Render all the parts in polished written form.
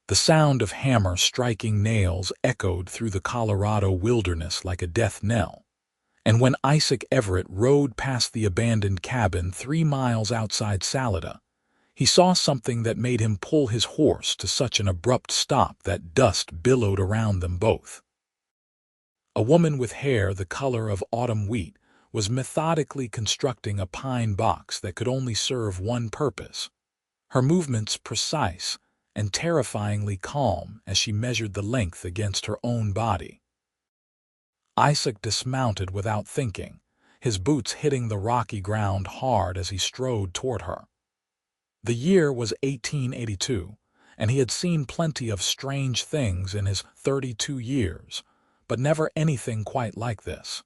The sound of hammer striking nails echoed through the Colorado wilderness like a death knell. And when Isaac Everett rode past the abandoned cabin 3 miles outside Salida, he saw something that made him pull his horse to such an abrupt stop that dust billowed around them both. A woman with hair the color of autumn wheat was methodically constructing a pine box that could only serve one purpose, her movements precise and terrifyingly calm as she measured the length against her own body. Isaac dismounted without thinking, his boots hitting the rocky ground hard as he strode toward her. The year was 1882, and he had seen plenty of strange things in his 32 years, but never anything quite like this.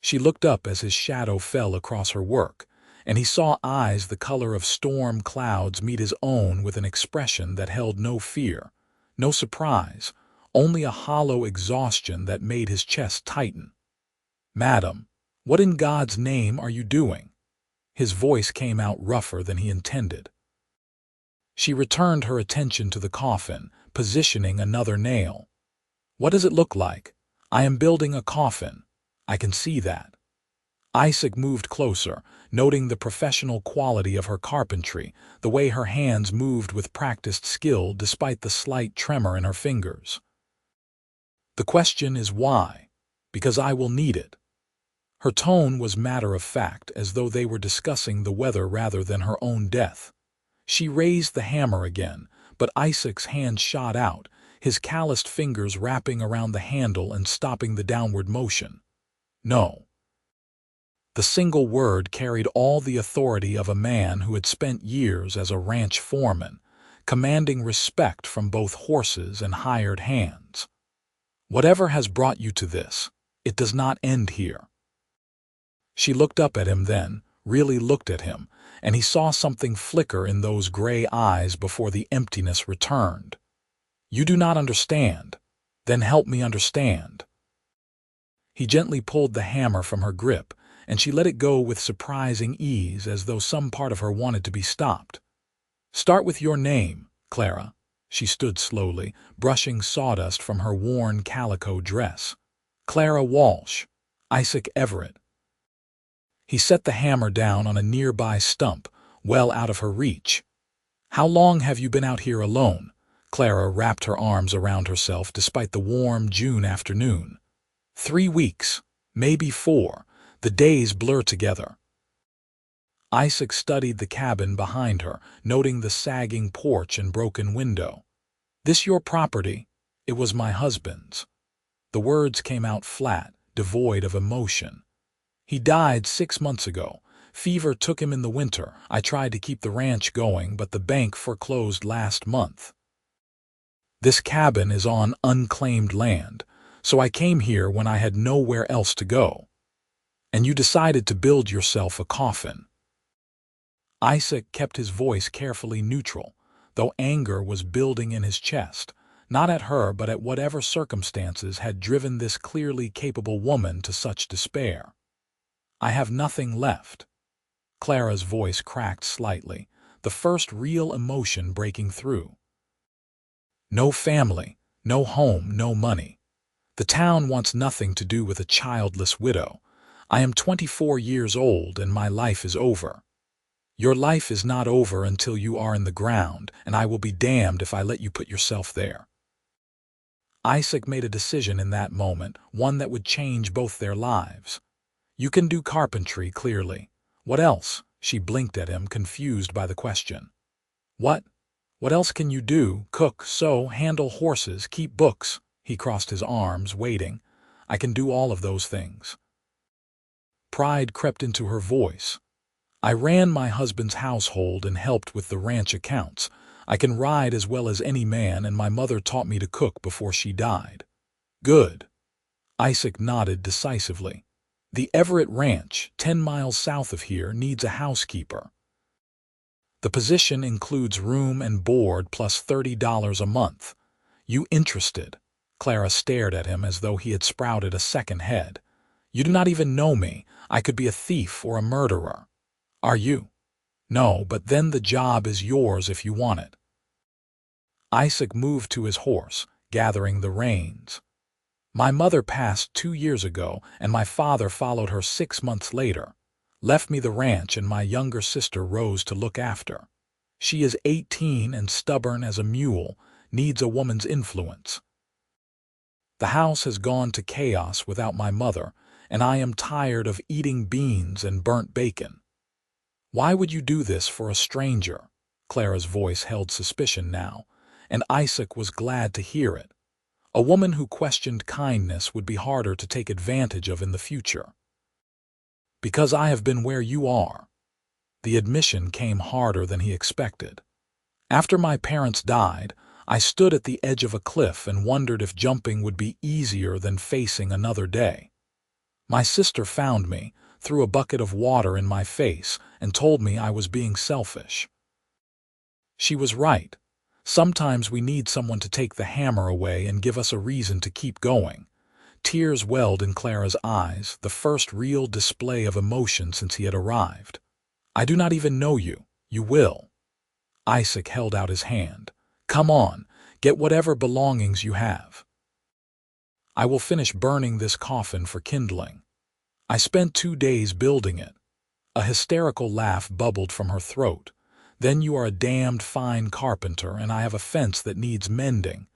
She looked up as his shadow fell across her work, and he saw eyes the color of storm clouds meet his own with an expression that held no fear, no surprise, only a hollow exhaustion that made his chest tighten. "Madam, what in God's name are you doing?" His voice came out rougher than he intended. She returned her attention to the coffin, positioning another nail. "What does it look like?" "I am building a coffin. I can see that." Isaac moved closer, noting the professional quality of her carpentry, the way her hands moved with practiced skill despite the slight tremor in her fingers. "The question is why? Because I will need it." Her tone was matter-of-fact, as though they were discussing the weather rather than her own death. She raised the hammer again, but Isaac's hand shot out, his calloused fingers wrapping around the handle and stopping the downward motion. "No." The single word carried all the authority of a man who had spent years as a ranch foreman, commanding respect from both horses and hired hands. "Whatever has brought you to this, it does not end here." She looked up at him then, really looked at him, and he saw something flicker in those gray eyes before the emptiness returned. "You do not understand. Then help me understand." He gently pulled the hammer from her grip, and she let it go with surprising ease, as though some part of her wanted to be stopped. "Start with your name, Clara." She stood slowly, brushing sawdust from her worn calico dress. "Clara Walsh. Isaac Everett." He set the hammer down on a nearby stump, well out of her reach. "How long have you been out here alone?" Clara wrapped her arms around herself despite the warm June afternoon. 3 weeks, maybe 4. The days blur together. Isaac studied the cabin behind her, noting the sagging porch and broken window. "This your property?" "It was my husband's." The words came out flat, devoid of emotion. "He died 6 months ago. Fever took him in the winter. I tried to keep the ranch going, but the bank foreclosed last month. This cabin is on unclaimed land, so I came here when I had nowhere else to go. And you decided to build yourself a coffin." Isaac kept his voice carefully neutral, though anger was building in his chest, not at her but at whatever circumstances had driven this clearly capable woman to such despair. "I have nothing left." Clara's voice cracked slightly, the first real emotion breaking through. "No family, no home, no money. The town wants nothing to do with a childless widow. I am 24 years old and my life is over. Your life is not over until you are in the ground, and I will be damned if I let you put yourself there." Isaac made a decision in that moment, one that would change both their lives. "You can do carpentry, clearly. What else?" She blinked at him, confused by the question. "What? What else can you do? Cook, sew, handle horses, keep books." He crossed his arms, waiting. "I can do all of those things." Pride crept into her voice. "I ran my husband's household and helped with the ranch accounts. I can ride as well as any man, and my mother taught me to cook before she died." "Good." Isaac nodded decisively. "The Everett Ranch, 10 miles south of here, needs a housekeeper. The position includes room and board plus $30 a month. You interested?" Clara stared at him as though he had sprouted a second head. "You do not even know me. I could be a thief or a murderer." "Are you?" "No, but then the job is yours if you want it." Isaac moved to his horse, gathering the reins. My mother passed 2 years ago, and my father followed her 6 months later, left me the ranch and my younger sister Rose to look after. She is 18 and stubborn as a mule, needs a woman's influence. The house has gone to chaos without my mother, and I am tired of eating beans and burnt bacon. Why would you do this for a stranger? Clara's voice held suspicion now, and Isaac was glad to hear it. A woman who questioned kindness would be harder to take advantage of in the future. Because I have been where you are. The admission came harder than he expected. After my parents died, I stood at the edge of a cliff and wondered if jumping would be easier than facing another day. My sister found me, threw a bucket of water in my face, and told me I was being selfish. She was right. Sometimes we need someone to take the hammer away and give us a reason to keep going. Tears welled in Clara's eyes, the first real display of emotion since he had arrived. I do not even know you. You will. Isaac held out his hand. Come on, get whatever belongings you have. I will finish burning this coffin for kindling. I spent 2 days building it. A hysterical laugh bubbled from her throat. Then you are a damned fine carpenter, and I have a fence that needs mending.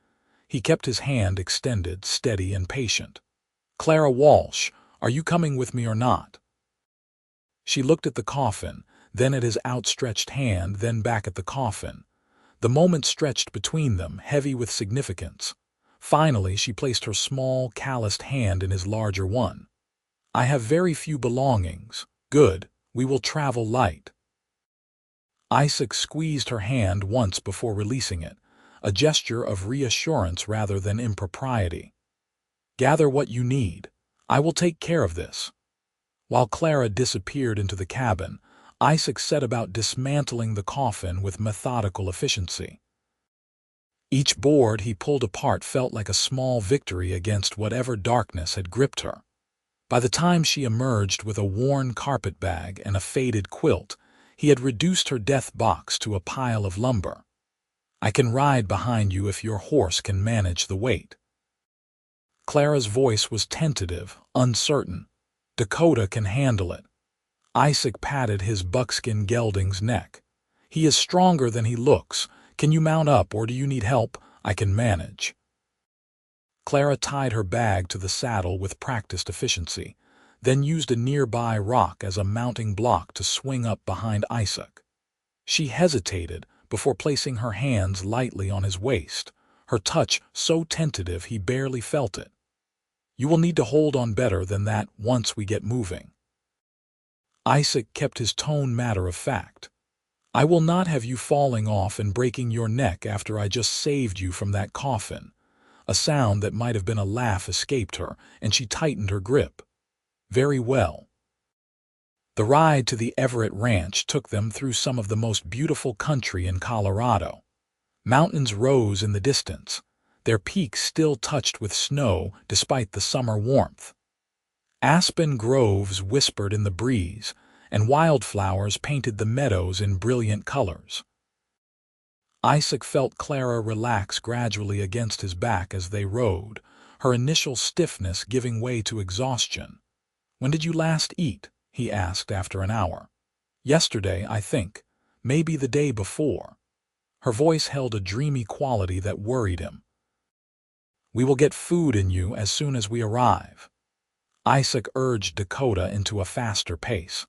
He kept his hand extended, steady and patient. Clara Walsh, are you coming with me or not? She looked at the coffin, then at his outstretched hand, then back at the coffin. The moment stretched between them, heavy with significance. Finally, she placed her small, calloused hand in his larger one. I have very few belongings. Good, we will travel light. Isaac squeezed her hand once before releasing it, a gesture of reassurance rather than impropriety. Gather what you need. I will take care of this. While Clara disappeared into the cabin, Isaac set about dismantling the coffin with methodical efficiency. Each board he pulled apart felt like a small victory against whatever darkness had gripped her. By the time she emerged with a worn carpetbag and a faded quilt, he had reduced her death box to a pile of lumber. I can ride behind you if your horse can manage the weight. Clara's voice was tentative, uncertain. Dakota can handle it. Isaac patted his buckskin gelding's neck. He is stronger than he looks. Can you mount up or do you need help? I can manage. Clara tied her bag to the saddle with practiced efficiency, then used a nearby rock as a mounting block to swing up behind Isaac. She hesitated before placing her hands lightly on his waist, her touch so tentative he barely felt it. You will need to hold on better than that once we get moving. Isaac kept his tone matter-of-fact. I will not have you falling off and breaking your neck after I just saved you from that coffin. A sound that might have been a laugh escaped her, and she tightened her grip. Very well. The ride to the Everett Ranch took them through some of the most beautiful country in Colorado. Mountains rose in the distance, their peaks still touched with snow despite the summer warmth. Aspen groves whispered in the breeze, and wildflowers painted the meadows in brilliant colors. Isaac felt Clara relax gradually against his back as they rode, her initial stiffness giving way to exhaustion. When did you last eat? He asked after an hour. Yesterday, I think. Maybe the day before. Her voice held a dreamy quality that worried him. We will get food in you as soon as we arrive. Isaac urged Dakota into a faster pace.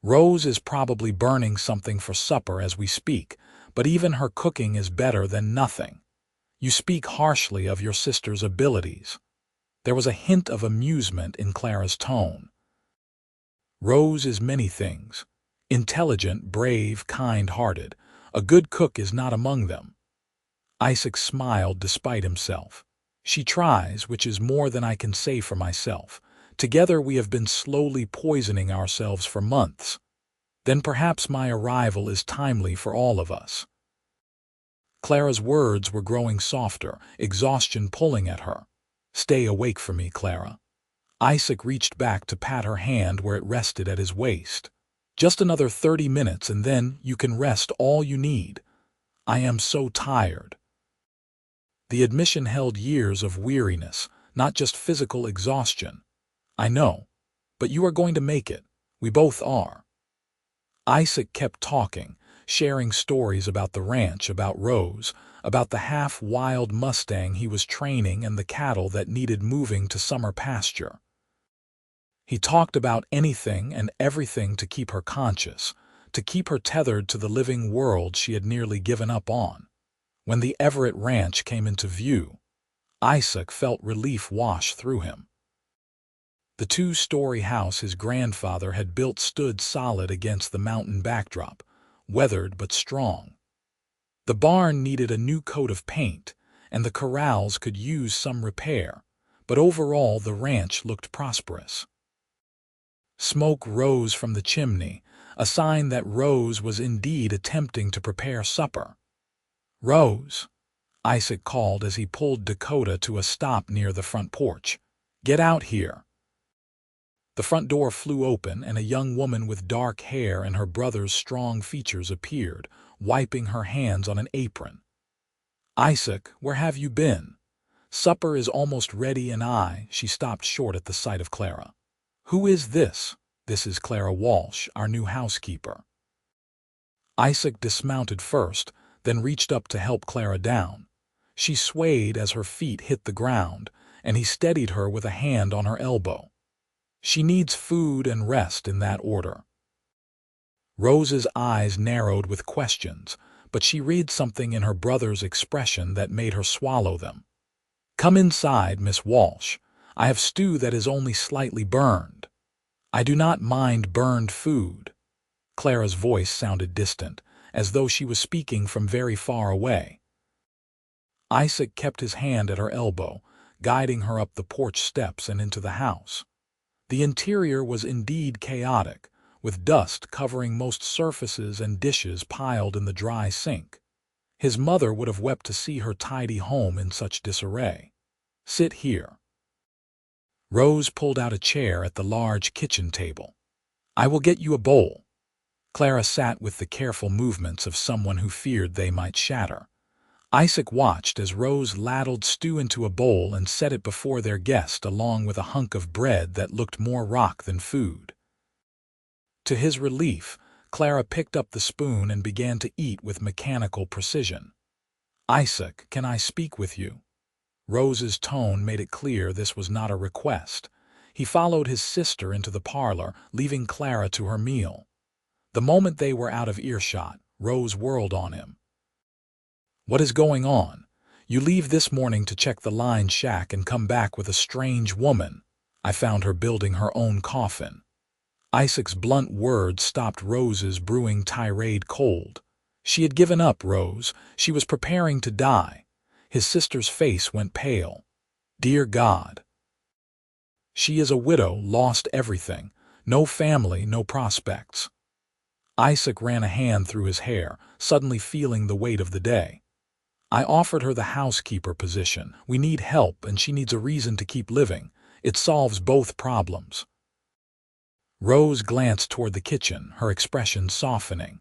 Rose is probably burning something for supper as we speak, but even her cooking is better than nothing. You speak harshly of your sister's abilities. There was a hint of amusement in Clara's tone. Rose is many things. Intelligent, brave, kind-hearted. A good cook is not among them. Isaac smiled despite himself. She tries, which is more than I can say for myself. Together we have been slowly poisoning ourselves for months. Then perhaps my arrival is timely for all of us. Clara's words were growing softer, exhaustion pulling at her. Stay awake for me, Clara. Isaac reached back to pat her hand where it rested at his waist. Just another 30 minutes and then you can rest all you need. I am so tired. The admission held years of weariness, not just physical exhaustion. I know, but you are going to make it. We both are. Isaac kept talking, sharing stories about the ranch, about Rose, about the half-wild Mustang he was training and the cattle that needed moving to summer pasture. He talked about anything and everything to keep her conscious, to keep her tethered to the living world she had nearly given up on. When the Everett ranch came into view, Isaac felt relief wash through him. The two-story house his grandfather had built stood solid against the mountain backdrop, weathered but strong. The barn needed a new coat of paint, and the corrals could use some repair, but overall the ranch looked prosperous. Smoke rose from the chimney, a sign that Rose was indeed attempting to prepare supper. "Rose," Isaac called as he pulled Dakota to a stop near the front porch. "Get out here." The front door flew open, and a young woman with dark hair and her brother's strong features appeared, wiping her hands on an apron. "Isaac, where have you been? Supper is almost ready and She stopped short at the sight of Clara. "Who is this?" "This is Clara Walsh, our new housekeeper." Isaac dismounted first, then reached up to help Clara down. She swayed as her feet hit the ground, and he steadied her with a hand on her elbow. "She needs food and rest in that order." Rose's eyes narrowed with questions, but she read something in her brother's expression that made her swallow them. "Come inside, Miss Walsh. I have stew that is only slightly burned." "I do not mind burned food." Clara's voice sounded distant, as though she was speaking from very far away. Isaac kept his hand at her elbow, guiding her up the porch steps and into the house. The interior was indeed chaotic, with dust covering most surfaces and dishes piled in the dry sink. His mother would have wept to see her tidy home in such disarray. "Sit here." Rose pulled out a chair at the large kitchen table. "I will get you a bowl." Clara sat with the careful movements of someone who feared they might shatter. Isaac watched as Rose ladled stew into a bowl and set it before their guest along with a hunk of bread that looked more rock than food. To his relief, Clara picked up the spoon and began to eat with mechanical precision. "Isaac, can I speak with you?" Rose's tone made it clear this was not a request. He followed his sister into the parlor, leaving Clara to her meal. The moment they were out of earshot, Rose whirled on him. "What is going on? You leave this morning to check the line shack and come back with a strange woman. I found her building her own coffin." Isaac's blunt words stopped Rose's brewing tirade cold. She had given up, Rose. She was preparing to die. His sister's face went pale. "Dear God." "She is a widow, lost everything. No family, no prospects." Isaac ran a hand through his hair, suddenly feeling the weight of the day. "I offered her the housekeeper position. We need help, and she needs a reason to keep living. It solves both problems." Rose glanced toward the kitchen, her expression softening.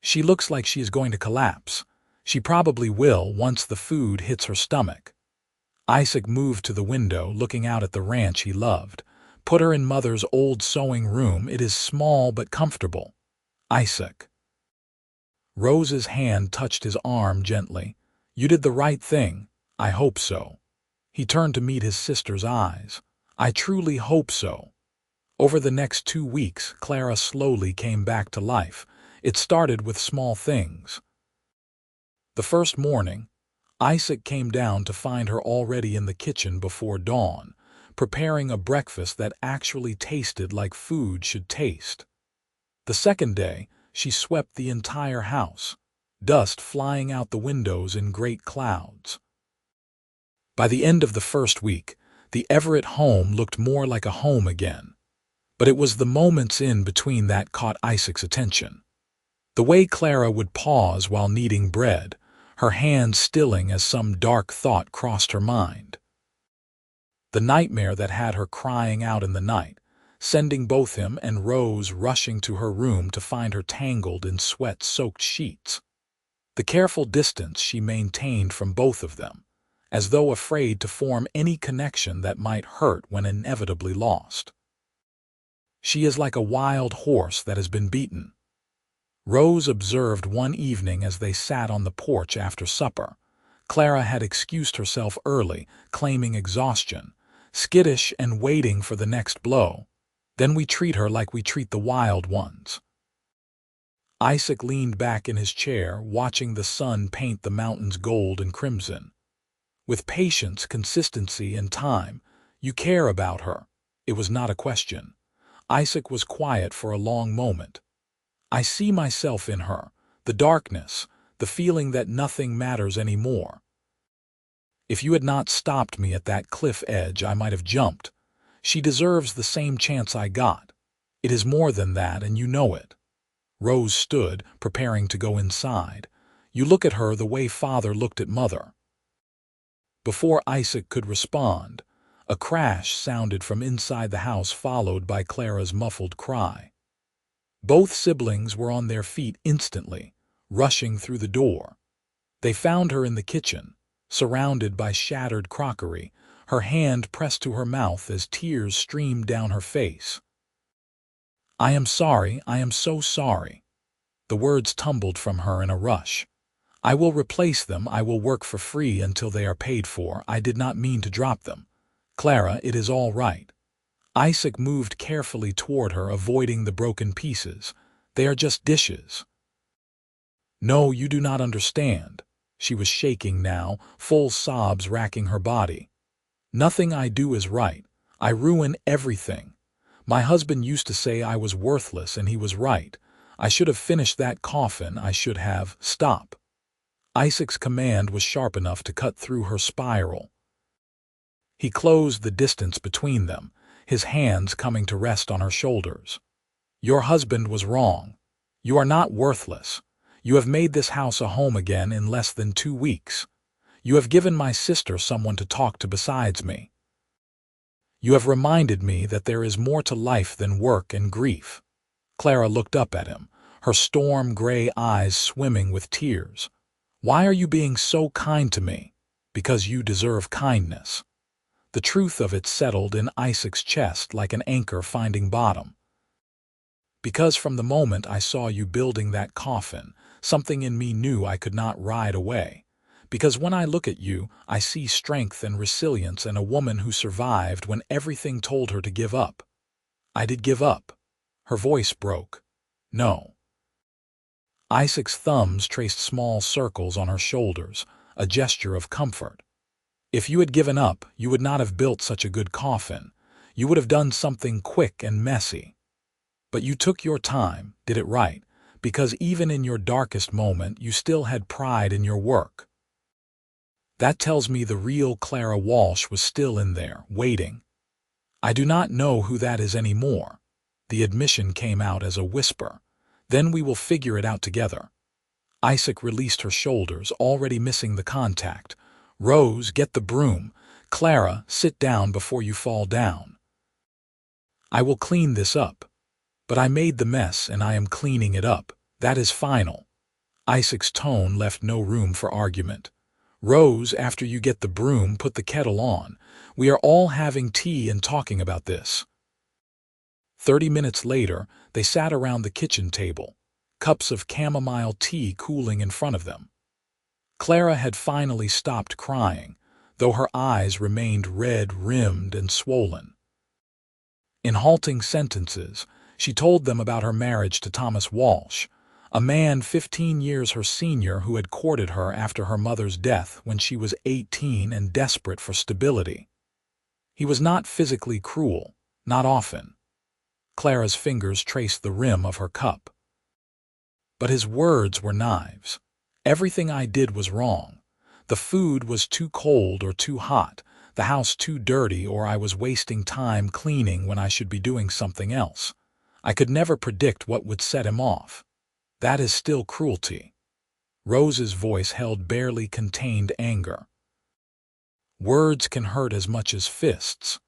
"She looks like she is going to collapse. She probably will once the food hits her stomach." Isaac moved to the window, looking out at the ranch he loved. "Put her in Mother's old sewing room. It is small but comfortable." "Isaac." Rose's hand touched his arm gently. "You did the right thing. I hope so." He turned to meet his sister's eyes. "I truly hope so." Over the next 2 weeks, Clara slowly came back to life. It started with small things. The first morning, Isaac came down to find her already in the kitchen before dawn, preparing a breakfast that actually tasted like food should taste. The second day, she swept the entire house, dust flying out the windows in great clouds. By the end of the first week, the Everett home looked more like a home again. But it was the moments in between that caught Isaac's attention. The way Clara would pause while kneading bread, her hands stilling as some dark thought crossed her mind. The nightmare that had her crying out in the night, sending both him and Rose rushing to her room to find her tangled in sweat-soaked sheets. The careful distance she maintained from both of them, as though afraid to form any connection that might hurt when inevitably lost. She is like a wild horse that has been beaten. Rose observed one evening as they sat on the porch after supper. Clara had excused herself early, claiming exhaustion, skittish and waiting for the next blow. Then we treat her like we treat the wild ones. Isaac leaned back in his chair, watching the sun paint the mountains gold and crimson. With patience, consistency, and time, you care about her. It was not a question. Isaac was quiet for a long moment. I see myself in her, the darkness, the feeling that nothing matters anymore. If you had not stopped me at that cliff edge, I might have jumped. She deserves the same chance I got. It is more than that, and you know it. Rose stood, preparing to go inside. You look at her the way father looked at mother. Before Isaac could respond, a crash sounded from inside the house, followed by Clara's muffled cry. Both siblings were on their feet instantly, rushing through the door. They found her in the kitchen, surrounded by shattered crockery, her hand pressed to her mouth as tears streamed down her face. "I am sorry, I am so sorry." The words tumbled from her in a rush. "I will replace them, I will work for free until they are paid for. I did not mean to drop them. Clara, it is all right." Isaac moved carefully toward her, avoiding the broken pieces. "They are just dishes." "No, you do not understand." She was shaking now, full sobs racking her body. "Nothing I do is right. I ruin everything. My husband used to say I was worthless, and he was right. I should have finished that coffin. I should have—" "Stop." Isaac's command was sharp enough to cut through her spiral. He closed the distance between them, his hands coming to rest on her shoulders. "Your husband was wrong. You are not worthless. You have made this house a home again in less than 2 weeks. You have given my sister someone to talk to besides me. You have reminded me that there is more to life than work and grief." Clara looked up at him, her storm-gray eyes swimming with tears. "Why are you being so kind to me?" "Because you deserve kindness." The truth of it settled in Isaac's chest like an anchor finding bottom. "Because from the moment I saw you building that coffin, something in me knew I could not ride away. Because when I look at you, I see strength and resilience and a woman who survived when everything told her to give up." "I did give up." Her voice broke. "No." Isaac's thumbs traced small circles on her shoulders, a gesture of comfort. "If you had given up, you would not have built such a good coffin. You would have done something quick and messy. But you took your time, did it right, because even in your darkest moment, you still had pride in your work. That tells me the real Clara Walsh was still in there, waiting. I do not know who that is anymore." The admission came out as a whisper. "Then we will figure it out together." Isaac released her shoulders, already missing the contact. "Rose, get the broom. Clara, sit down before you fall down. I will clean this up. But I made the mess and I am cleaning it up. That is final." Isaac's tone left no room for argument. "Rose, after you get the broom, put the kettle on. We are all having tea and talking about this." 30 minutes later, they sat around the kitchen table, cups of chamomile tea cooling in front of them. Clara had finally stopped crying, though her eyes remained red-rimmed and swollen. In halting sentences, she told them about her marriage to Thomas Walsh, a man 15 years her senior who had courted her after her mother's death when she was 18 and desperate for stability. He was not physically cruel, not often. Clara's fingers traced the rim of her cup. But his words were knives. "Everything I did was wrong. The food was too cold or too hot, the house too dirty, or I was wasting time cleaning when I should be doing something else. I could never predict what would set him off. That is still cruelty." Rose's voice held barely contained anger. "Words can hurt as much as fists.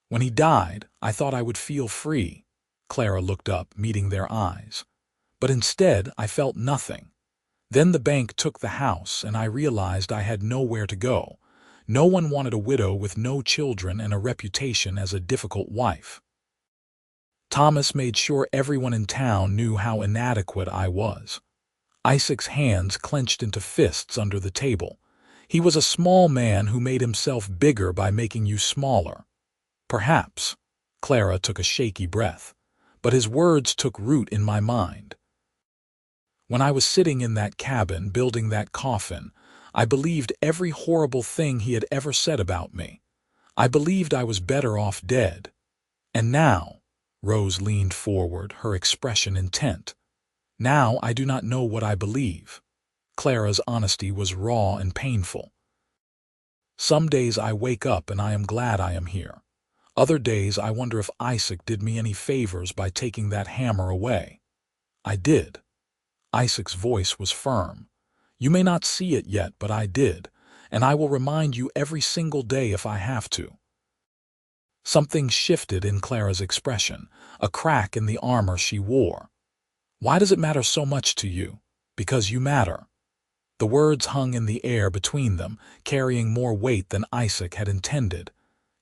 When he died, I thought I would feel free." Clara looked up, meeting their eyes. "But instead, I felt nothing. Then the bank took the house, and I realized I had nowhere to go. No one wanted a widow with no children and a reputation as a difficult wife. Thomas made sure everyone in town knew how inadequate I was. Isaac's hands clenched into fists under the table. He was a small man who made himself bigger by making you smaller. Perhaps. Clara took a shaky breath. But his words took root in my mind. When I was sitting in that cabin building that coffin, I believed every horrible thing he had ever said about me. I believed I was better off dead. And now, Rose leaned forward, her expression intent. Now I do not know what I believe. Clara's honesty was raw and painful. Some days I wake up and I am glad I am here. Other days I wonder if Isaac did me any favors by taking that hammer away. I did. Isaac's voice was firm. You may not see it yet, but I did, and I will remind you every single day if I have to. Something shifted in Clara's expression, a crack in the armor she wore. Why does it matter so much to you? Because you matter. The words hung in the air between them, carrying more weight than Isaac had intended.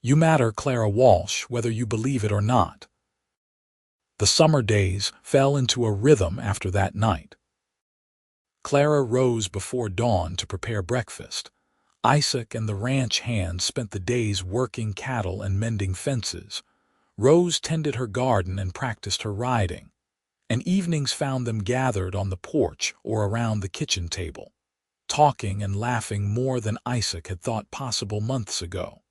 You matter, Clara Walsh, whether you believe it or not. The summer days fell into a rhythm after that night. Clara rose before dawn to prepare breakfast. Isaac and the ranch hands spent the days working cattle and mending fences. Rose tended her garden and practiced her riding. And evenings found them gathered on the porch or around the kitchen table, talking and laughing more than Isaac had thought possible months ago.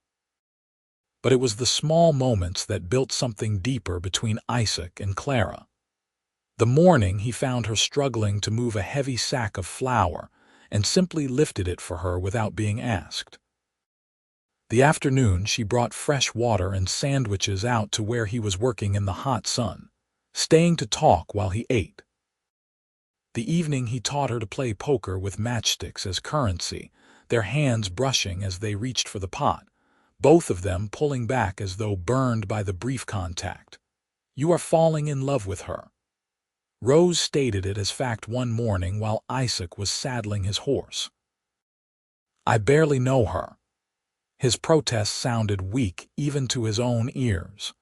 But it was the small moments that built something deeper between Isaac and Clara. The morning he found her struggling to move a heavy sack of flour and simply lifted it for her without being asked. The afternoon she brought fresh water and sandwiches out to where he was working in the hot sun, staying to talk while he ate. The evening he taught her to play poker with matchsticks as currency, their hands brushing as they reached for the pot, both of them pulling back as though burned by the brief contact. You are falling in love with her. Rose stated it as fact one morning while Isaac was saddling his horse. I barely know her. His protest sounded weak even to his own ears.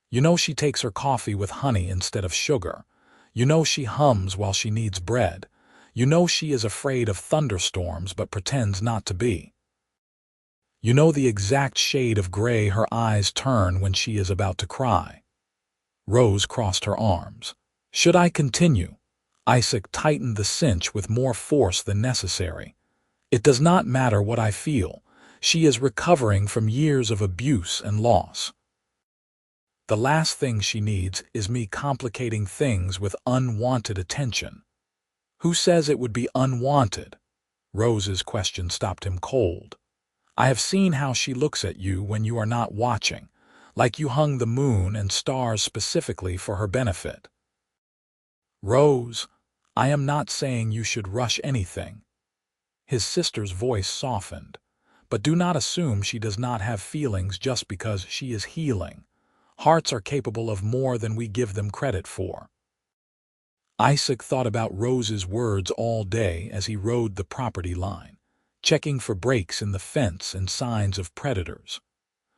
You know she takes her coffee with honey instead of sugar. You know she hums while she needs bread. You know she is afraid of thunderstorms but pretends not to be. You know the exact shade of gray her eyes turn when she is about to cry. Rose crossed her arms. Should I continue? Isaac tightened the cinch with more force than necessary. It does not matter what I feel. She is recovering from years of abuse and loss. The last thing she needs is me complicating things with unwanted attention. Who says it would be unwanted? Rose's question stopped him cold. I have seen how she looks at you when you are not watching, like you hung the moon and stars specifically for her benefit. Rose, I am not saying you should rush anything. His sister's voice softened. But do not assume she does not have feelings just because she is healing. Hearts are capable of more than we give them credit for. Isaac thought about Rose's words all day as he rode the property line, checking for breaks in the fence and signs of predators.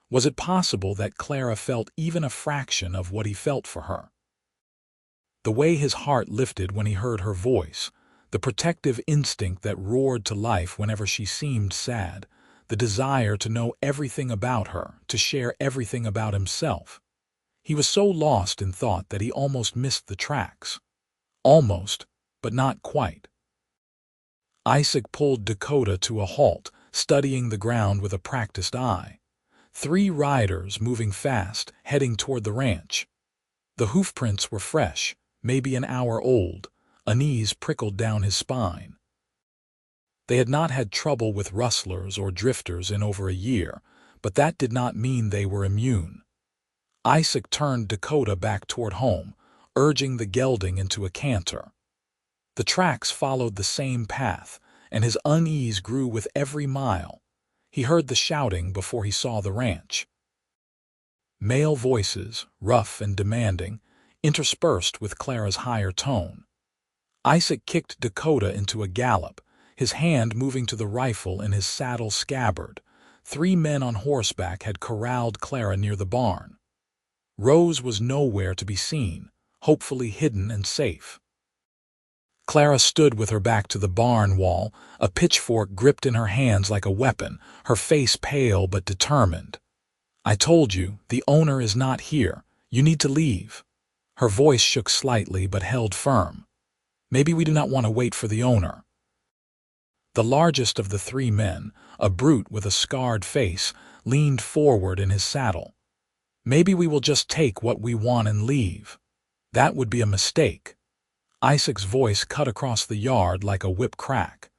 Was it possible that Clara felt even a fraction of what he felt for her? The way his heart lifted when he heard her voice, the protective instinct that roared to life whenever she seemed sad, the desire to know everything about her, to share everything about himself. He was so lost in thought that he almost missed the tracks. Almost, but not quite. Isaac pulled Dakota to a halt, studying the ground with a practiced eye. 3 riders moving fast, heading toward the ranch. The hoofprints were fresh, maybe an hour old. Unease prickled down his spine. They had not had trouble with rustlers or drifters in over a year, but that did not mean they were immune. Isaac turned Dakota back toward home, urging the gelding into a canter. The tracks followed the same path, and his unease grew with every mile. He heard the shouting before he saw the ranch. Male voices, rough and demanding, interspersed with Clara's higher tone. Isaac kicked Dakota into a gallop, his hand moving to the rifle in his saddle scabbard, 3 men on horseback had corralled Clara near the barn. Rose was nowhere to be seen, hopefully hidden and safe. Clara stood with her back to the barn wall, a pitchfork gripped in her hands like a weapon, her face pale but determined. "I told you, the owner is not here. You need to leave." Her voice shook slightly but held firm. "Maybe we do not want to wait for the owner." The largest of the 3 men, a brute with a scarred face, leaned forward in his saddle. "Maybe we will just take what we want and leave." "That would be a mistake." Isaac's voice cut across the yard like a whip crack.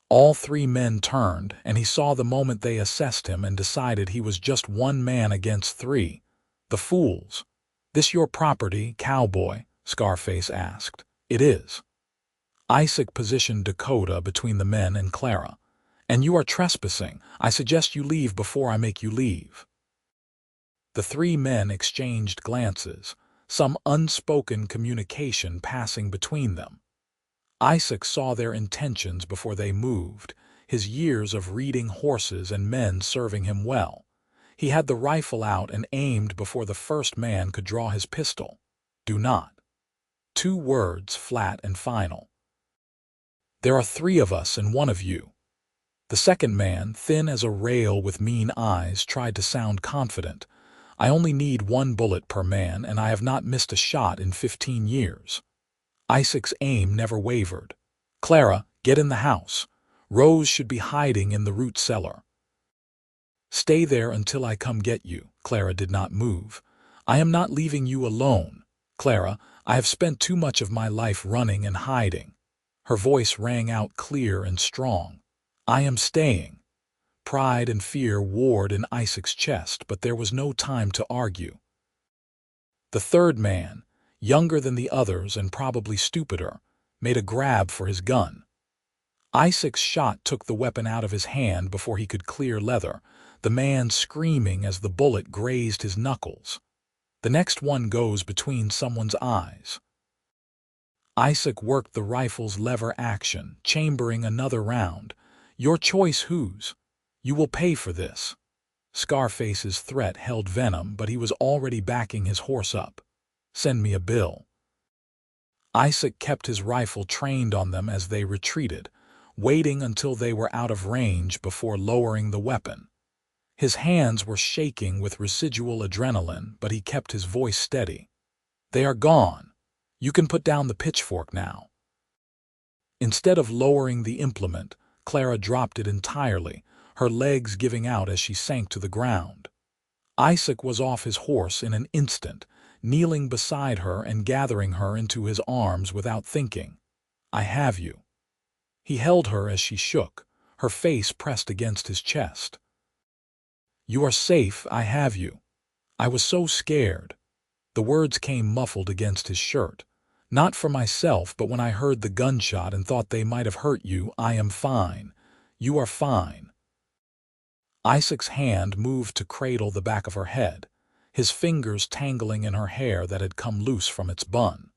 All 3 men turned, and he saw the moment they assessed him and decided he was just 1 man against 3. The fools. "This your property, Cowboy?" Scarface asked. "It is." Isaac positioned Dakota between the men and Clara. "And you are trespassing. I suggest you leave before I make you leave." The 3 men exchanged glances, some unspoken communication passing between them. Isaac saw their intentions before they moved, his years of reading horses and men serving him well. He had the rifle out and aimed before the first man could draw his pistol. "Do not." 2 words, flat and final. "There are 3 of us and 1 of you." The second man, thin as a rail with mean eyes, tried to sound confident. "I only need 1 bullet per man, and I have not missed a shot in 15 years. Isaac's aim never wavered. "Clara, get in the house. Rose should be hiding in the root cellar." "Stay there until I come get you." Clara did not move. "I am not leaving you alone. Clara, I have spent too much of my life running and hiding." Her voice rang out clear and strong. "I am staying." Pride and fear warred in Isaac's chest, but there was no time to argue. The third man, younger than the others and probably stupider, made a grab for his gun. Isaac's shot took the weapon out of his hand before he could clear leather, the man screaming as the bullet grazed his knuckles. The next one goes between someone's eyes. Isaac worked the rifle's lever action, chambering another round. "Your choice, whose? You will pay for this." Scarface's threat held venom, but he was already backing his horse up. "Send me a bill." Isaac kept his rifle trained on them as they retreated, waiting until they were out of range before lowering the weapon. His hands were shaking with residual adrenaline, but he kept his voice steady. "They are gone. You can put down the pitchfork now." Instead of lowering the implement, Clara dropped it entirely, her legs giving out as she sank to the ground. Isaac was off his horse in an instant, kneeling beside her and gathering her into his arms without thinking. "I have you." He held her as she shook, her face pressed against his chest. "You are safe, I have you." "I was so scared." The words came muffled against his shirt. "Not for myself, but when I heard the gunshot and thought they might have hurt you, I am fine. You are fine." Isaac's hand moved to cradle the back of her head, his fingers tangling in her hair that had come loose from its bun.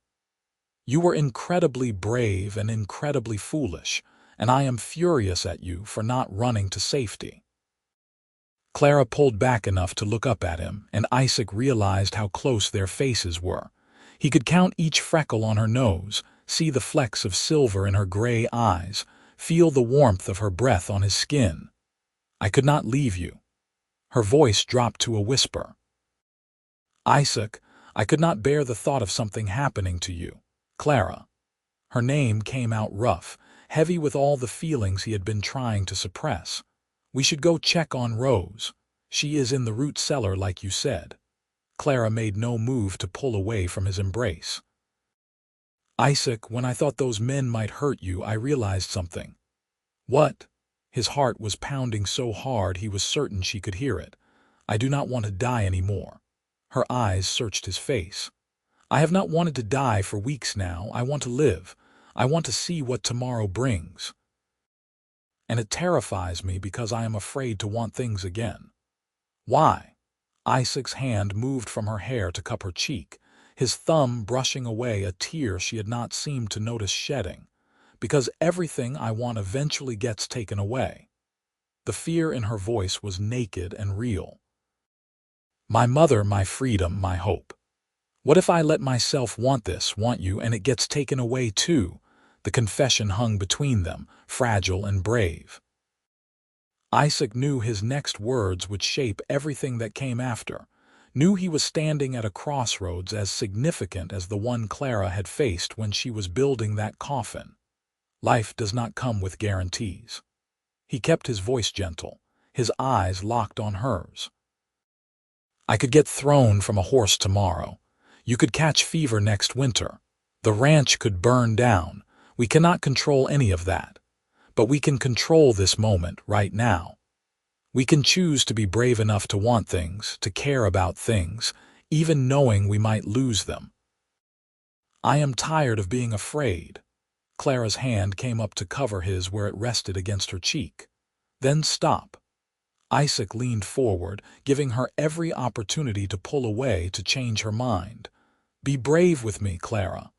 "You were incredibly brave and incredibly foolish, and I am furious at you for not running to safety." Clara pulled back enough to look up at him, and Isaac realized how close their faces were. He could count each freckle on her nose, see the flecks of silver in her gray eyes, feel the warmth of her breath on his skin. "I could not leave you." Her voice dropped to a whisper. "Isaac, I could not bear the thought of something happening to you. Clara." Her name came out rough, heavy with all the feelings he had been trying to suppress. "We should go check on Rose. She is in the root cellar like you said." Clara made no move to pull away from his embrace. "Isaac, when I thought those men might hurt you, I realized something." "What?" His heart was pounding so hard he was certain she could hear it. "I do not want to die anymore." Her eyes searched his face. "I have not wanted to die for weeks now. I want to live. I want to see what tomorrow brings. And it terrifies me because I am afraid to want things again." "Why?" Isaac's hand moved from her hair to cup her cheek, his thumb brushing away a tear she had not seemed to notice shedding. "Because everything I want eventually gets taken away." The fear in her voice was naked and real. My mother, my freedom, my hope. What if I let myself want this, want you, and it gets taken away too? The confession hung between them, fragile and brave. Isaac knew his next words would shape everything that came after, knew he was standing at a crossroads as significant as the one Clara had faced when she was building that coffin. Life does not come with guarantees. He kept his voice gentle, his eyes locked on hers. I could get thrown from a horse tomorrow. You could catch fever next winter. The ranch could burn down. We cannot control any of that. But we can control this moment right now. We can choose to be brave enough to want things, to care about things, even knowing we might lose them. I am tired of being afraid. Clara's hand came up to cover his where it rested against her cheek. Then stop. Isaac leaned forward, giving her every opportunity to pull away, to change her mind. Be brave with me, Clara.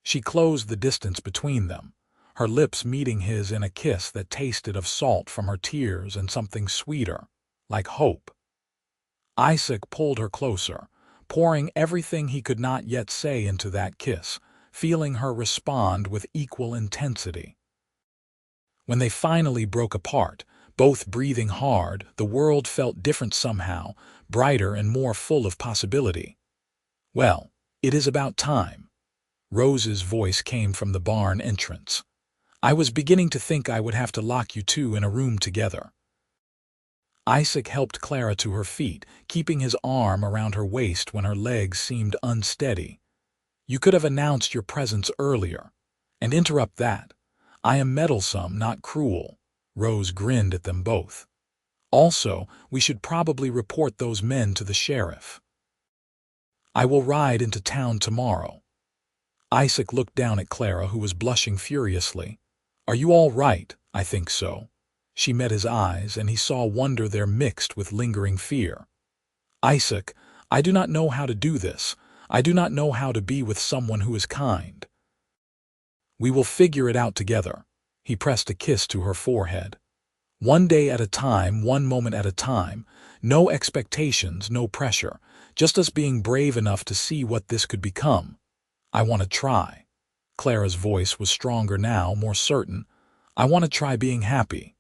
She closed the distance between them, her lips meeting his in a kiss that tasted of salt from her tears and something sweeter, like hope. Isaac pulled her closer, pouring everything he could not yet say into that kiss, feeling her respond with equal intensity. When they finally broke apart, both breathing hard, the world felt different somehow, brighter and more full of possibility. Well, it is about time. Rose's voice came from the barn entrance. I was beginning to think I would have to lock you two in a room together. Isaac helped Clara to her feet, keeping his arm around her waist when her legs seemed unsteady. You could have announced your presence earlier. And interrupt that. I am meddlesome, not cruel. Rose grinned at them both. Also, we should probably report those men to the sheriff. I will ride into town tomorrow. Isaac looked down at Clara, who was blushing furiously. Are you all right? I think so. She met his eyes, and he saw wonder there mixed with lingering fear. Isaac, I do not know how to do this. I do not know how to be with someone who is kind. We will figure it out together. He pressed a kiss to her forehead. One day at a time, one moment at a time. No expectations, no pressure. Just us being brave enough to see what this could become. I want to try. Clara's voice was stronger now, more certain. I want to try being happy.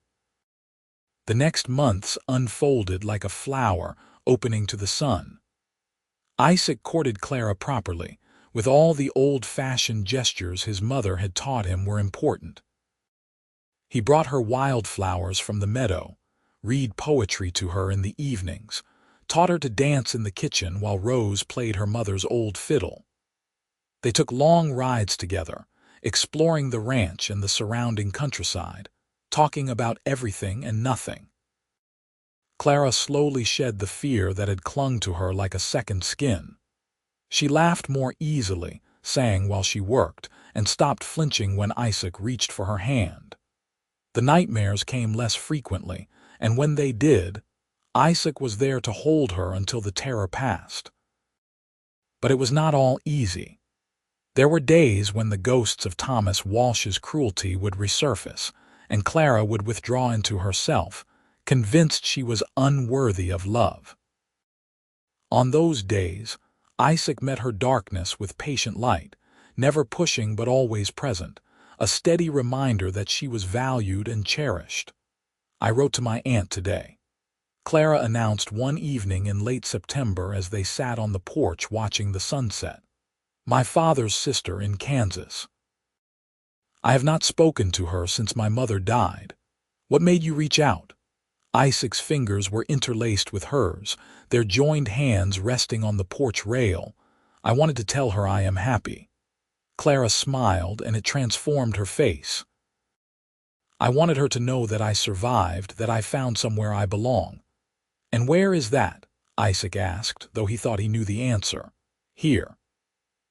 The next months unfolded like a flower opening to the sun. Isaac courted Clara properly, with all the old-fashioned gestures his mother had taught him were important. He brought her wildflowers from the meadow, read poetry to her in the evenings, taught her to dance in the kitchen while Rose played her mother's old fiddle. They took long rides together, exploring the ranch and the surrounding countryside, talking about everything and nothing. Clara slowly shed the fear that had clung to her like a second skin. She laughed more easily, sang while she worked, and stopped flinching when Isaac reached for her hand. The nightmares came less frequently, and when they did, Isaac was there to hold her until the terror passed. But it was not all easy. There were days when the ghosts of Thomas Walsh's cruelty would resurface, and Clara would withdraw into herself, convinced she was unworthy of love. On those days, Isaac met her darkness with patient light, never pushing but always present, a steady reminder that she was valued and cherished. I wrote to my aunt today. Clara announced one evening in late September as they sat on the porch watching the sunset. My father's sister in Kansas. I have not spoken to her since my mother died. What made you reach out? Isaac's fingers were interlaced with hers, their joined hands resting on the porch rail. I wanted to tell her I am happy. Clara smiled, and it transformed her face. I wanted her to know that I survived, that I found somewhere I belong. And where is that? Isaac asked, though he thought he knew the answer. Here.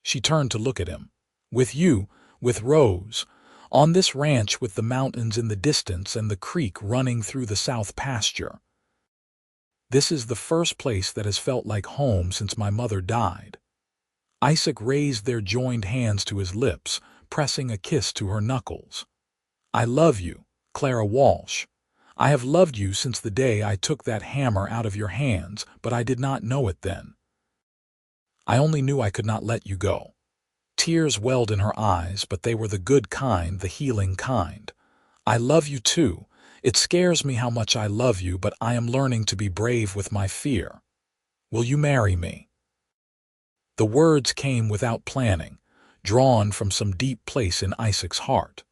She turned to look at him. With you, with Rose, on this ranch with the mountains in the distance and the creek running through the south pasture. This is the first place that has felt like home since my mother died. Isaac raised their joined hands to his lips, pressing a kiss to her knuckles. I love you, Clara Walsh. I have loved you since the day I took that hammer out of your hands, but I did not know it then. I only knew I could not let you go." Tears welled in her eyes, but they were the good kind, the healing kind. "I love you too. It scares me how much I love you, but I am learning to be brave with my fear. Will you marry me?" The words came without planning, drawn from some deep place in Isaac's heart.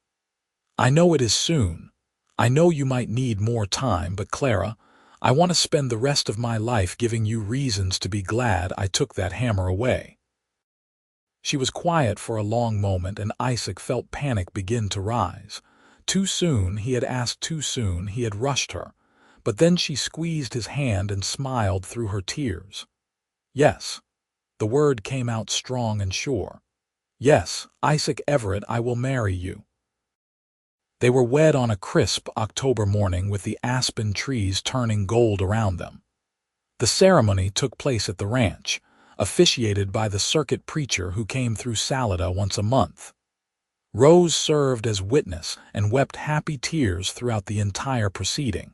"I know it is soon. I know you might need more time, but Clara, I want to spend the rest of my life giving you reasons to be glad I took that hammer away." She was quiet for a long moment, and Isaac felt panic begin to rise. Too soon, he had asked too soon, he had rushed her. But then she squeezed his hand and smiled through her tears. "Yes." The word came out strong and sure. "Yes, Isaac Everett, I will marry you." They were wed on a crisp October morning with the aspen trees turning gold around them. The ceremony took place at the ranch, officiated by the circuit preacher who came through Salida once a month. Rose served as witness and wept happy tears throughout the entire proceeding.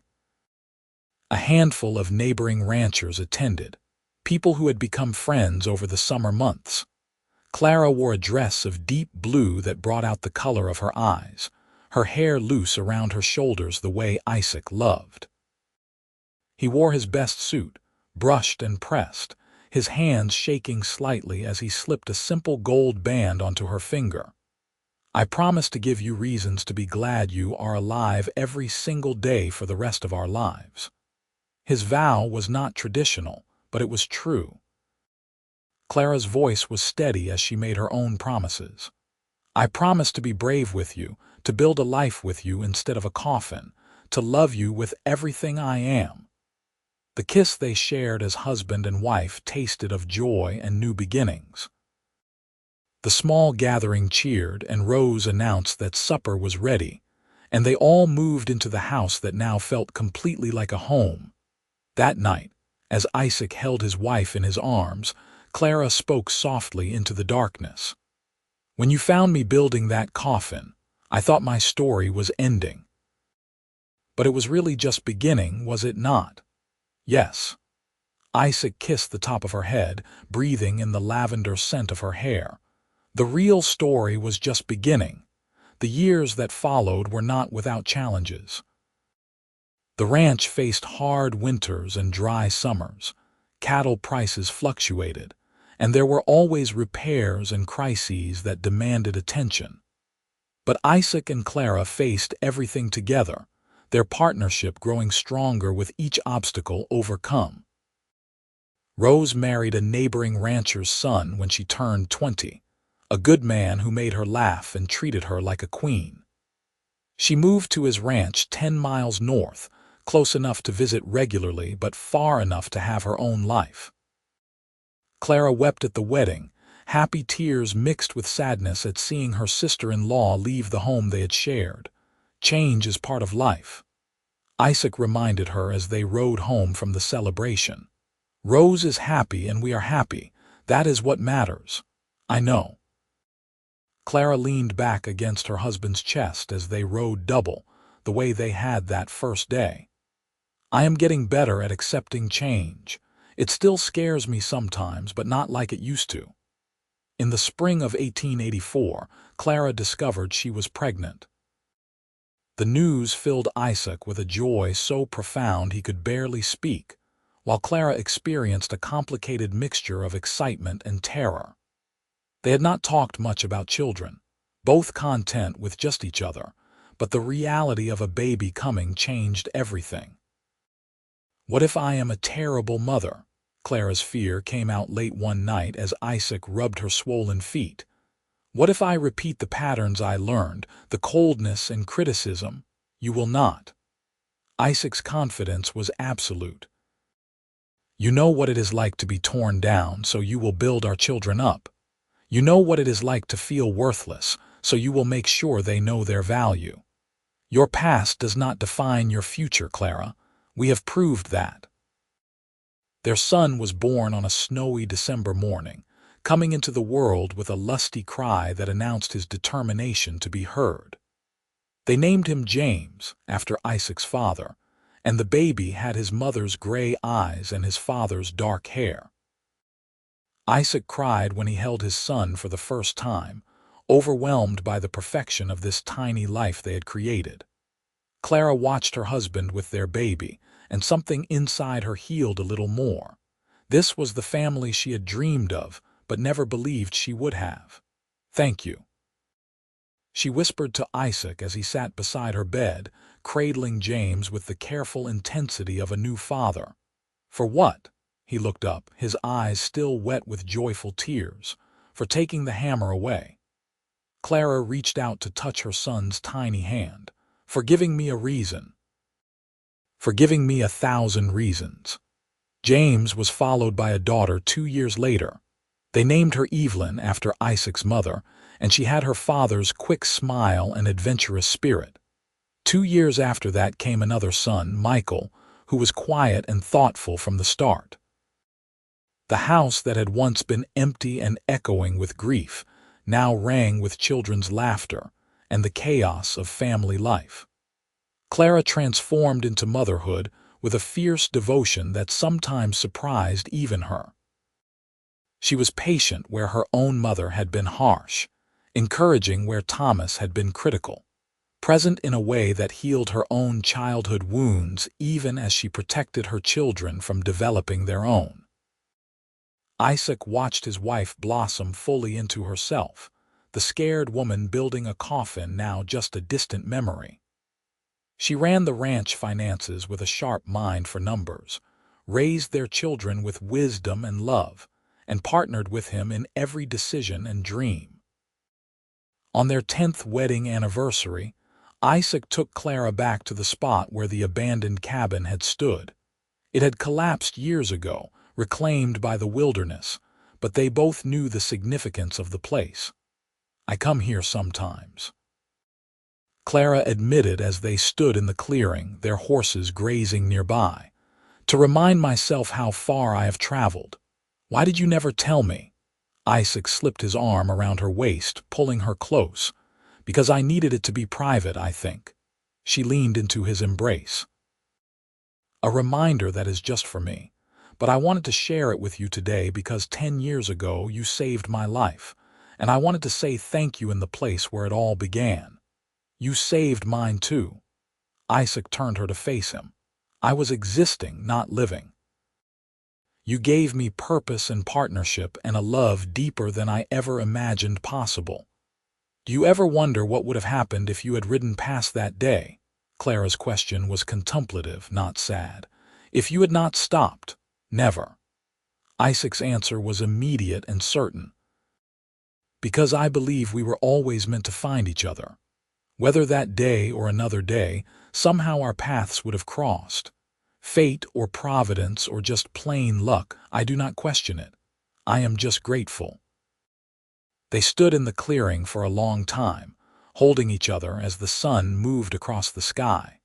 A handful of neighboring ranchers attended, people who had become friends over the summer months. Clara wore a dress of deep blue that brought out the color of her eyes, her hair loose around her shoulders the way Isaac loved. He wore his best suit, brushed and pressed, his hands shaking slightly as he slipped a simple gold band onto her finger. "I promise to give you reasons to be glad you are alive every single day for the rest of our lives." His vow was not traditional, but it was true. Clara's voice was steady as she made her own promises. "I promise to be brave with you, to build a life with you instead of a coffin, to love you with everything I am." The kiss they shared as husband and wife tasted of joy and new beginnings. The small gathering cheered, and Rose announced that supper was ready, and they all moved into the house that now felt completely like a home. That night, as Isaac held his wife in his arms, Clara spoke softly into the darkness. "When you found me building that coffin, I thought my story was ending. But it was really just beginning, was it not?" "Yes." Isaac kissed the top of her head, breathing in the lavender scent of her hair. "The real story was just beginning. The years that followed were not without challenges. The ranch faced hard winters and dry summers. Cattle prices fluctuated, and there were always repairs and crises that demanded attention. But Isaac and Clara faced everything together, their partnership growing stronger with each obstacle overcome. Rose married a neighboring rancher's son when she turned 20, a good man who made her laugh and treated her like a queen. She moved to his ranch 10 miles north, close enough to visit regularly but far enough to have her own life. Clara wept at the wedding, happy tears mixed with sadness at seeing her sister-in-law leave the home they had shared. Change is part of life. Isaac reminded her as they rode home from the celebration. "Rose is happy and we are happy. That is what matters. I know." Clara leaned back against her husband's chest as they rode double, the way they had that first day. "I am getting better at accepting change. It still scares me sometimes, but not like it used to." In the spring of 1884, Clara discovered she was pregnant. The news filled Isaac with a joy so profound he could barely speak, while Clara experienced a complicated mixture of excitement and terror. They had not talked much about children, both content with just each other, but the reality of a baby coming changed everything. "What if I am a terrible mother?" Clara's fear came out late one night as Isaac rubbed her swollen feet. "What if I repeat the patterns I learned, the coldness and criticism?" "You will not." Isaac's confidence was absolute. "You know what it is like to be torn down, so you will build our children up. You know what it is like to feel worthless, so you will make sure they know their value. Your past does not define your future, Clara. We have proved that." Their son was born on a snowy December morning, coming into the world with a lusty cry that announced his determination to be heard. They named him James, after Isaac's father, and the baby had his mother's gray eyes and his father's dark hair. Isaac cried when he held his son for the first time, overwhelmed by the perfection of this tiny life they had created. Clara watched her husband with their baby, and something inside her healed a little more. This was the family she had dreamed of, but never believed she would have. "Thank you," she whispered to Isaac as he sat beside her bed, cradling James with the careful intensity of a new father. "For what?" He looked up, his eyes still wet with joyful tears. "For taking the hammer away." Clara reached out to touch her son's tiny hand. "For giving me a reason." "For giving me 1,000 reasons." James was followed by a daughter 2 years later. They named her Evelyn after Isaac's mother, and she had her father's quick smile and adventurous spirit. 2 years after that came another son, Michael, who was quiet and thoughtful from the start. The house that had once been empty and echoing with grief now rang with children's laughter and the chaos of family life. Clara transformed into motherhood with a fierce devotion that sometimes surprised even her. She was patient where her own mother had been harsh, encouraging where Thomas had been critical, present in a way that healed her own childhood wounds even as she protected her children from developing their own. Isaac watched his wife blossom fully into herself, the scared woman building a coffin now just a distant memory. She ran the ranch finances with a sharp mind for numbers, raised their children with wisdom and love, and partnered with him in every decision and dream. On their 10th wedding anniversary, Isaac took Clara back to the spot where the abandoned cabin had stood. It had collapsed years ago, reclaimed by the wilderness, but they both knew the significance of the place. "I come here sometimes," Clara admitted as they stood in the clearing, their horses grazing nearby, "to remind myself how far I have traveled. Why did you never tell me?" Isaac slipped his arm around her waist, pulling her close. "Because I needed it to be private, I think." She leaned into his embrace. "A reminder that is just for me. But I wanted to share it with you today because 10 years ago you saved my life, and I wanted to say thank you in the place where it all began. You saved mine too." Isaac turned her to face him. "I was existing, not living. You gave me purpose and partnership and a love deeper than I ever imagined possible. Do you ever wonder what would have happened if you had ridden past that day?" Clara's question was contemplative, not sad. "If you had not stopped?" "Never." Isaac's answer was immediate and certain. "Because I believe we were always meant to find each other. Whether that day or another day, somehow our paths would have crossed. Fate or providence or just plain luck, I do not question it. I am just grateful." They stood in the clearing for a long time, holding each other as the sun moved across the sky.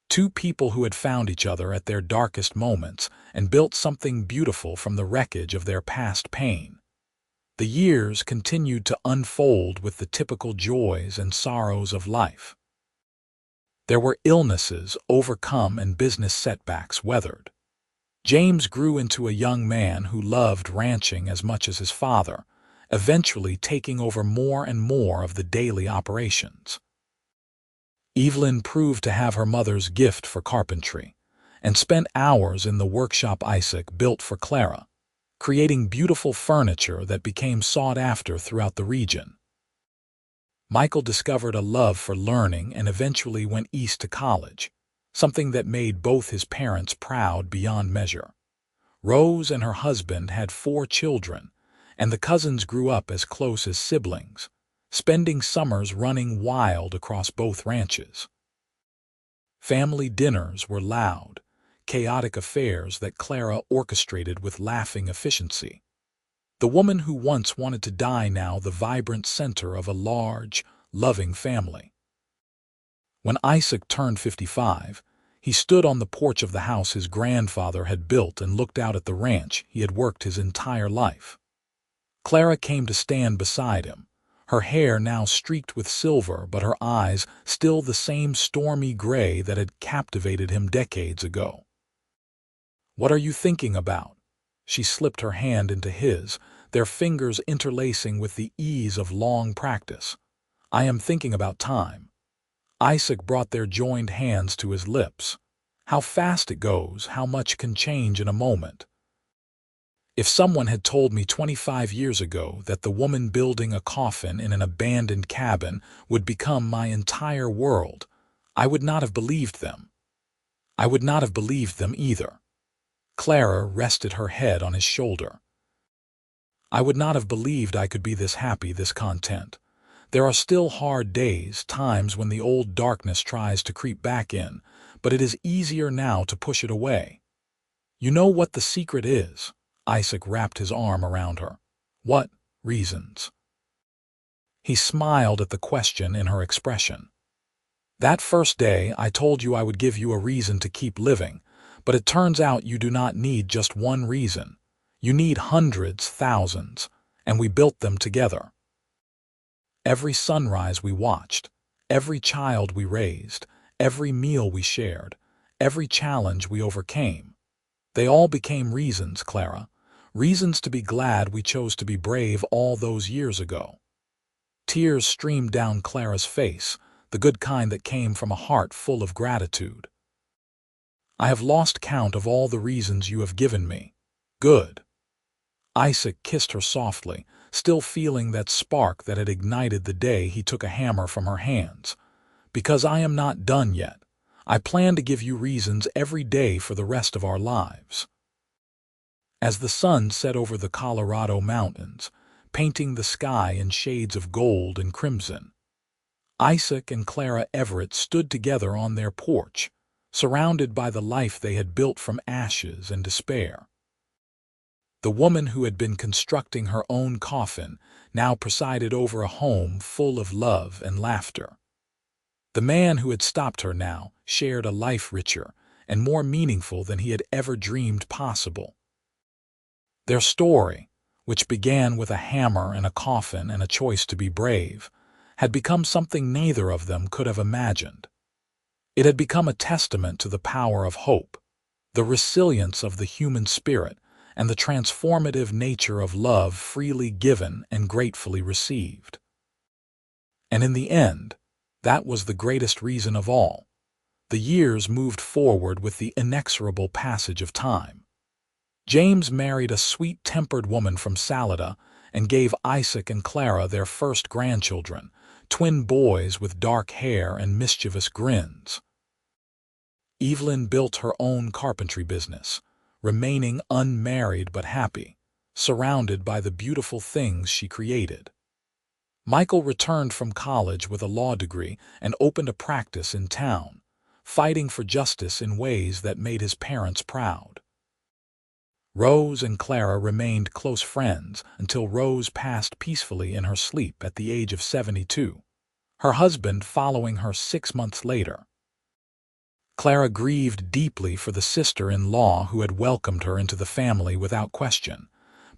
Two people who had found each other at their darkest moments and built something beautiful from the wreckage of their past pain. The years continued to unfold with the typical joys and sorrows of life. There were illnesses overcome and business setbacks weathered. James grew into a young man who loved ranching as much as his father, eventually taking over more and more of the daily operations. Evelyn proved to have her mother's gift for carpentry, and spent hours in the workshop Isaac built for Clara, creating beautiful furniture that became sought after throughout the region. Michael discovered a love for learning and eventually went east to college, something that made both his parents proud beyond measure. Rose and her husband had 4 children, and the cousins grew up as close as siblings, spending summers running wild across both ranches. Family dinners were loud, chaotic affairs that Clara orchestrated with laughing efficiency. The woman who once wanted to die now the vibrant center of a large, loving family. When Isaac turned 55, he stood on the porch of the house his grandfather had built and looked out at the ranch he had worked his entire life. Clara came to stand beside him, her hair now streaked with silver, but her eyes still the same stormy gray that had captivated him decades ago. "What are you thinking about?" She slipped her hand into his, their fingers interlacing with the ease of long practice. "I am thinking about time." Isaac brought their joined hands to his lips. "How fast it goes, how much can change in a moment." If someone had told me 25 years ago that the woman building a coffin in an abandoned cabin would become my entire world, I would not have believed them. I would not have believed them either. Clara rested her head on his shoulder. "I would not have believed I could be this happy, this content. There are still hard days, times when the old darkness tries to creep back in, but it is easier now to push it away. You know what the secret is?" Isaac wrapped his arm around her. "What reasons?" He smiled at the question in her expression. "That first day I told you I would give you a reason to keep living, but it turns out you do not need just one reason. You need hundreds, thousands, and we built them together. Every sunrise we watched, every child we raised, every meal we shared, every challenge we overcame. They all became reasons, Clara, reasons to be glad we chose to be brave all those years ago." Tears streamed down Clara's face, the good kind that came from a heart full of gratitude. "I have lost count of all the reasons you have given me. Good." Isaac kissed her softly, still feeling that spark that had ignited the day he took a hammer from her hands. "Because I am not done yet. I plan to give you reasons every day for the rest of our lives." As the sun set over the Colorado mountains, painting the sky in shades of gold and crimson, Isaac and Clara Everett stood together on their porch, surrounded by the life they had built from ashes and despair. The woman who had been constructing her own coffin now presided over a home full of love and laughter. The man who had stopped her now shared a life richer and more meaningful than he had ever dreamed possible. Their story, which began with a hammer and a coffin and a choice to be brave, had become something neither of them could have imagined. It had become a testament to the power of hope, the resilience of the human spirit, and the transformative nature of love freely given and gratefully received. And in the end, that was the greatest reason of all. The years moved forward with the inexorable passage of time. James married a sweet-tempered woman from Salida and gave Isaac and Clara their first grandchildren, twin boys with dark hair and mischievous grins. Evelyn built her own carpentry business, remaining unmarried but happy, surrounded by the beautiful things she created. Michael returned from college with a law degree and opened a practice in town, fighting for justice in ways that made his parents proud. Rose and Clara remained close friends until Rose passed peacefully in her sleep at the age of 72, her husband following her 6 months later. Clara grieved deeply for the sister-in-law who had welcomed her into the family without question,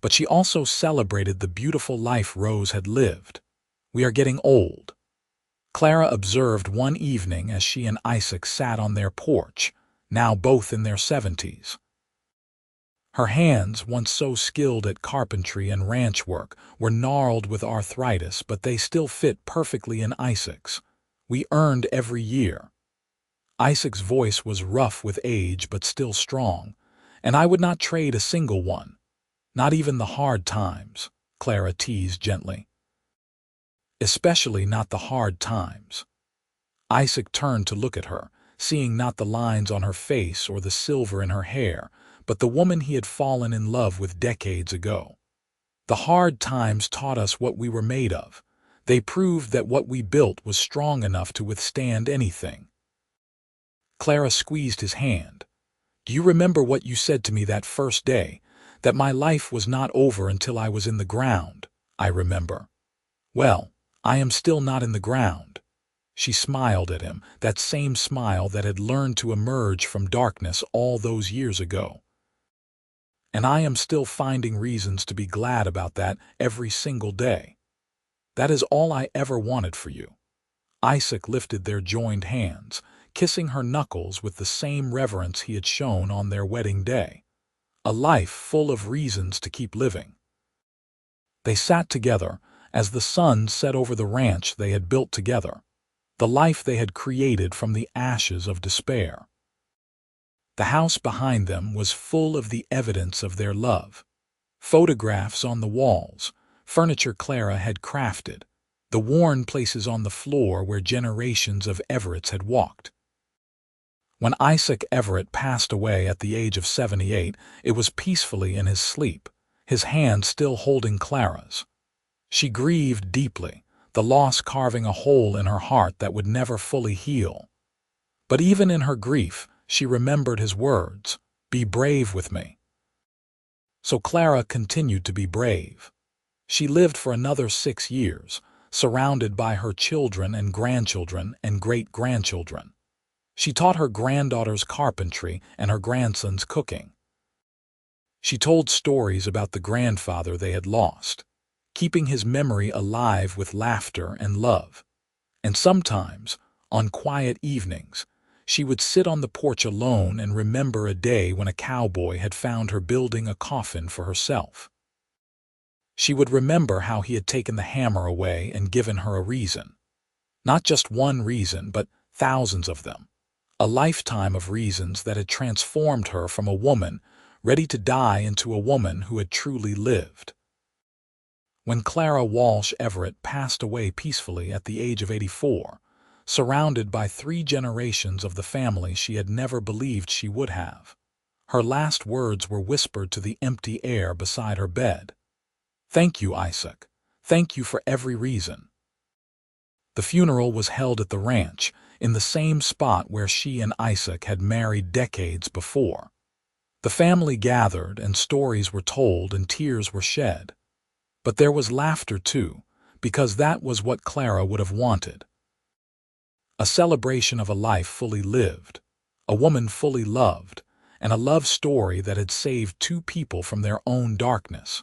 but she also celebrated the beautiful life Rose had lived. "We are getting old," Clara observed one evening as she and Isaac sat on their porch, now both in their 70s. Her hands, once so skilled at carpentry and ranch work, were gnarled with arthritis, but they still fit perfectly in Isaac's. "We earned every year." Isaac's voice was rough with age but still strong, "and I would not trade a single one. Not even the hard times," Clara teased gently. "Especially not the hard times." Isaac turned to look at her, seeing not the lines on her face or the silver in her hair, but the woman he had fallen in love with decades ago. "The hard times taught us what we were made of. They proved that what we built was strong enough to withstand anything." Clara squeezed his hand. "Do you remember what you said to me that first day? That my life was not over until I was in the ground." "I remember." "Well, I am still not in the ground." She smiled at him, that same smile that had learned to emerge from darkness all those years ago. "And I am still finding reasons to be glad about that every single day." That is all I ever wanted for you." Isaac lifted their joined hands, kissing her knuckles with the same reverence he had shown on their wedding day. A life full of reasons to keep living. They sat together as the sun set over the ranch they had built together, the life they had created from the ashes of despair. The house behind them was full of the evidence of their love. Photographs on the walls, furniture Clara had crafted, the worn places on the floor where generations of Everetts had walked. When Isaac Everett passed away at the age of 78, it was peacefully in his sleep, his hand still holding Clara's. She grieved deeply, the loss carving a hole in her heart that would never fully heal. But even in her grief, she remembered his words, "Be brave with me." So Clara continued to be brave. She lived for another 6 years, surrounded by her children and grandchildren and great-grandchildren. She taught her granddaughters carpentry and her grandsons cooking. She told stories about the grandfather they had lost, keeping his memory alive with laughter and love. And sometimes, on quiet evenings, she would sit on the porch alone and remember a day when a cowboy had found her building a coffin for herself. She would remember how he had taken the hammer away and given her a reason. Not just one reason, but thousands of them. A lifetime of reasons that had transformed her from a woman ready to die into a woman who had truly lived. When Clara Walsh Everett passed away peacefully at the age of 84, surrounded by 3 generations of the family she had never believed she would have, her last words were whispered to the empty air beside her bed. "Thank you, Isaac. Thank you for every reason." The funeral was held at the ranch, in the same spot where she and Isaac had married decades before. The family gathered and stories were told and tears were shed. But there was laughter too, because that was what Clara would have wanted. A celebration of a life fully lived, a woman fully loved, and a love story that had saved 2 people from their own darkness.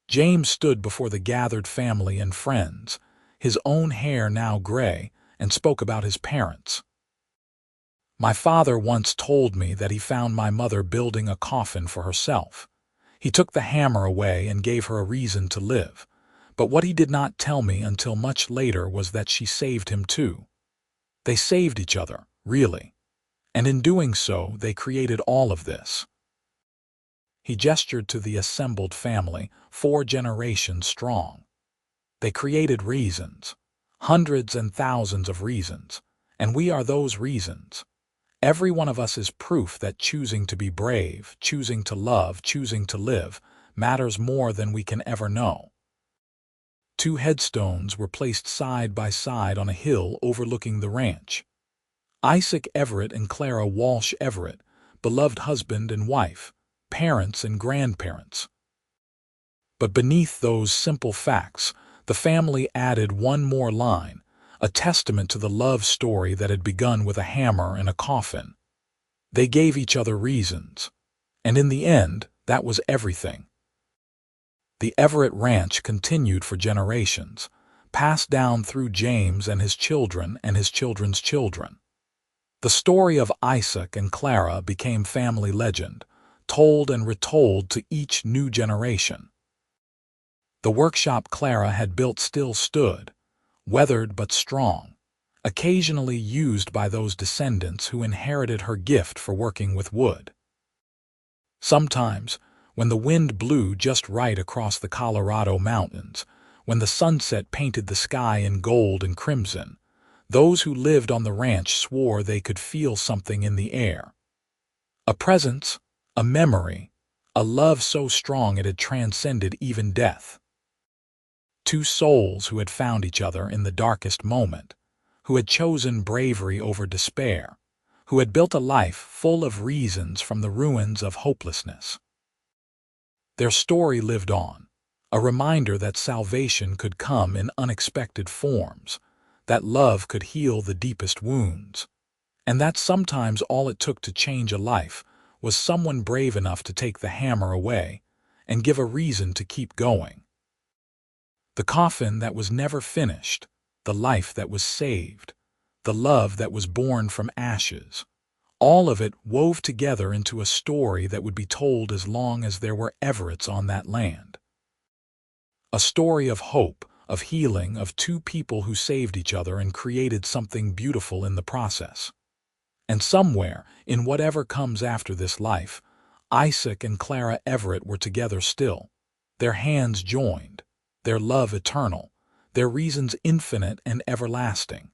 James stood before the gathered family and friends, his own hair now gray, and spoke about his parents. "My father once told me that he found my mother building a coffin for herself. He took the hammer away and gave her a reason to live. But what he did not tell me until much later was that she saved him too. They saved each other, really. And in doing so, they created all of this." He gestured to the assembled family, 4 generations strong. They created reasons, hundreds and thousands of reasons, and we are those reasons. Every one of us is proof that choosing to be brave, choosing to love, choosing to live, matters more than we can ever know. 2 headstones were placed side by side on a hill overlooking the ranch. Isaac Everett and Clara Walsh Everett, beloved husband and wife, parents and grandparents. But beneath those simple facts, the family added one more line, a testament to the love story that had begun with a hammer and a coffin. They gave each other reasons, and in the end, that was everything. The Everett Ranch continued for generations, passed down through James and his children and his children's children. The story of Isaac and Clara became family legend, told and retold to each new generation. The workshop Clara had built still stood, weathered but strong, occasionally used by those descendants who inherited her gift for working with wood. Sometimes, when the wind blew just right across the Colorado mountains, when the sunset painted the sky in gold and crimson, those who lived on the ranch swore they could feel something in the air. A presence, a memory, a love so strong it had transcended even death. 2 souls who had found each other in the darkest moment, who had chosen bravery over despair, who had built a life full of reasons from the ruins of hopelessness. Their story lived on, a reminder that salvation could come in unexpected forms, that love could heal the deepest wounds, and that sometimes all it took to change a life was someone brave enough to take the hammer away and give a reason to keep going. The coffin that was never finished, the life that was saved, the love that was born from ashes. All of it wove together into a story that would be told as long as there were Everetts on that land. A story of hope, of healing, of two people who saved each other and created something beautiful in the process. And somewhere, in whatever comes after this life, Isaac and Clara Everett were together still, their hands joined, their love eternal, their reasons infinite and everlasting.